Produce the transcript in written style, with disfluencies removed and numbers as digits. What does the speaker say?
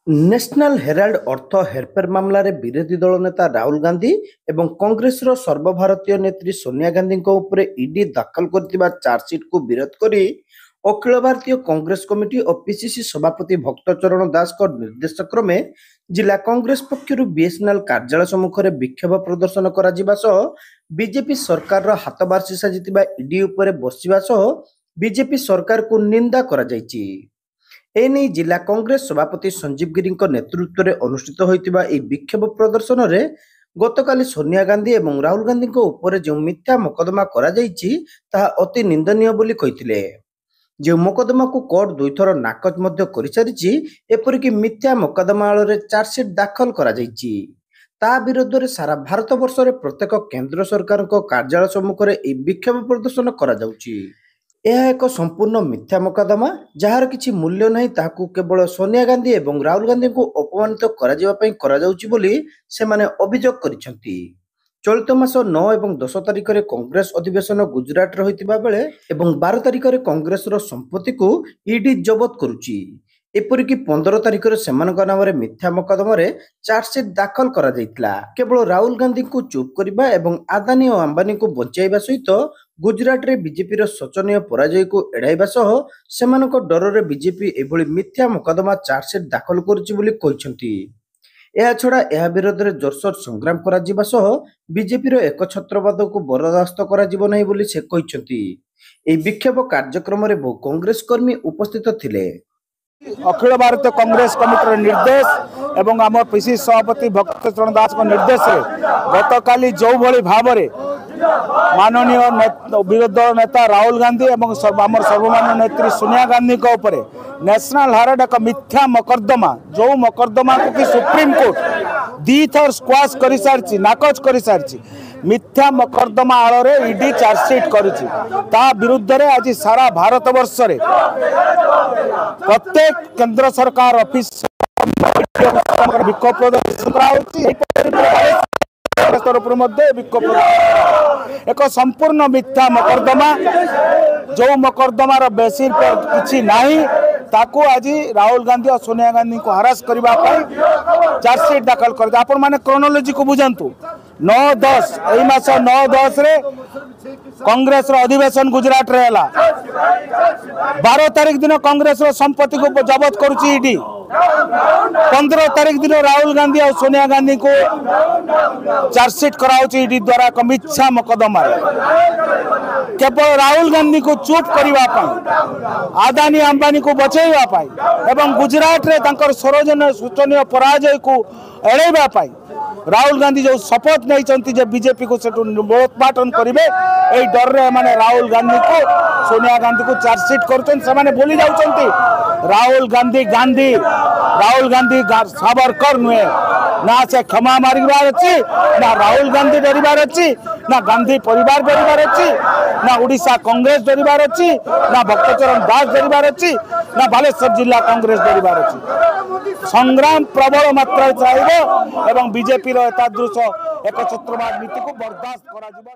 National Herald ଅର୍ଥ ହେରଫେର ମାମଲାରେ ବିରୋଧୀ ଦଳ ନେତା ରାହୁଲ ଗାନ୍ଧୀ ଏବଂ କଂଗ୍ରେସର ସର୍ବଭାରତୀୟ ନେତ୍ରୀ ସୋନିଆ ଗାନ୍ଧୀଙ୍କ ଉପରେ ଇଡି ଦାଖଲ କରିଥିବା ଚାର୍ଜସିଟ୍କୁ ବିରୋଧ କରି ଅଖିଳ ଭାରତୀୟ କଂଗ୍ରେସ କମିଟି ଓ ପିସିସି ସଭାପତି ଭକ୍ତଚରଣ ଦାସଙ୍କ ନିର୍ଦ୍ଦେଶ କ୍ରମେ ଜିଲ୍ଲା କଂଗ୍ରେସ ପକ୍ଷରୁ ବିଏସ୍ଏନ୍ଏଲ୍ କାର୍ଯ୍ୟାଳୟ ସମ୍ମୁଖରେ ବିକ୍ଷୋଭ ପ୍ରଦର୍ଶନ କରାଯିବା ସହ ବିଜେପି ସରକାରର ହାତବାରିଶି ସାଜିଥିବା ଇଡି ଉପରେ ବସିବା ସହ ବିଜେପି ସରକାରକୁ ନିନ୍ଦା କରାଯାଇଛି। एने जिला कांग्रेस सभापति संजीव गिरी नेतृत्व में अनुष्ठित होता विक्षोभ प्रदर्शन में गतकाली सोनिया गांधी और राहुल गांधी उपर जो मिथ्या मोकदमा अति निंदनीय बोली कहिथिले। जो मोकदमा को कोर्ट दुईथर नाकच कर सारी एपरिक मिथ्या मोकदमा आड़ चार्जसीट दाखल करा ता विरोध में सारा भारत वर्ष में प्रत्येक केंद्र सरकार कार्यालय सम्मुख में विक्षोभ प्रदर्शन करा जाउची। यह एक संपूर्ण मिथ्या मोकदमा जार किसी मूल्य नहीं ताकू केवल सोनिया गांधी एवं राहुल गांधी को अपमानित करा जाउची बोली से माने अभियोग करिसेंती। चलित मास 9 और 10 तारिख में कांग्रेस अधिवेशन गुजरात रे होइतिबा बेले एवं 12 तारिख में कांग्रेस संपत्ति को ईडी जबत करुची। एपरिक 15 तारिख में सेमानक नाम मिथ्या मोकदमा चार्जसीट दाखल करा जाइतला। केवल राहुल गांधी को चुप करबा एवं अदानी और अंबानी को बचाइबा सहित गुजरात रे बीजेपी शोचनीय पराजय को एड़ाइबा सह सेमानक डर रे बीजेपी एभली मिथ्या मोकदमा चार्जसीट दाखल करुची बोली कहिसेंती। एहा छड़ा एहा विरोध में जोरसोर संग्राम करा जिबा सह बीजेपी रो एकछत्रवाद को बरदास्त करा जिबो नहीं बोली से कहिसेंती। एही विक्षोभ कार्यक्रम रे बहु कांग्रेस कर्मी उपस्थित थिले। अखिल भारतीय कांग्रेस कमिटी निर्देश एवं आम पीसीसी सभापति भक्तचरण दास निर्देश गतकाली जो भली भाव माननीय विरोधी दल नेता राहुल गांधी एवं आम सर्वमान्य नेत्री सोनिया गांधी उपरे नेशनल हेराल्ड एक मिथ्या मोकद्दमा जो मोकद्दमा को कि सुप्रीम कोर्ट दी थर स्क्वाश कर सारी नाकच कर सारी मिथ्या मोकद्दमा आड़ ईडी चार्जसीट कर विरुद्ध रे आज सारा भारत वर्ष रे प्रत्येक केंद्र सरकार ऑफिस विक्षोभ प्रदर्शन एक संपूर्ण मिथ्या मोकद्दमा जो मोकद्दमार बेसिस किसी नहीं ताकू आज राहुल गांधी और सोनिया गांधी को हरास करने चार्जसीट दाखल कर आपण माने क्रोनोलॉजी को बुझंतु 9-10 एई मास 9-10 रे कांग्रेस रो अधिवेशन गुजरात रे हला। 12 तारिख दिन कांग्रेस रो संपत्ति को जब्त करुची ईडी। 15 तारिख दिन राहुल गांधी और सोनिया गांधी को चार्जसीट कराउची ईडी द्वारा एक मिथ्या मोकद्दमा केवल राहुल गांधी को चुप करने अदानी अंबानी को बचाइबा एवं गुजरात रे तांकर शोचनीय पराजय को एड़ाइबा राहुल गांधी जो शपथ नहीं बीजेपी को उद्घाटन करेंगे यही डर रे माने राहुल गांधी को सोनिया गांधी को चार्जसीट कर बोली जाउछंती राहुल गांधी साबरकर नुहे ना से क्षमा मारिबार अच्छी ना राहुल गांधी डरिबार अच्छी ना गांधी परिवार डरिबार अच्छी ना ओडिशा कांग्रेस डरिबार अच्छी ना भक्तचरण दास डरिबार अच्छी ना बालेश्वर जिला कांग्रेस डरिबार अच्छी। संग्राम प्रबल मात्रा चाहिए एवं बीजेपी रो एतादृश एकछत्रवाद नीति को बर्दाश्त करा जिबा।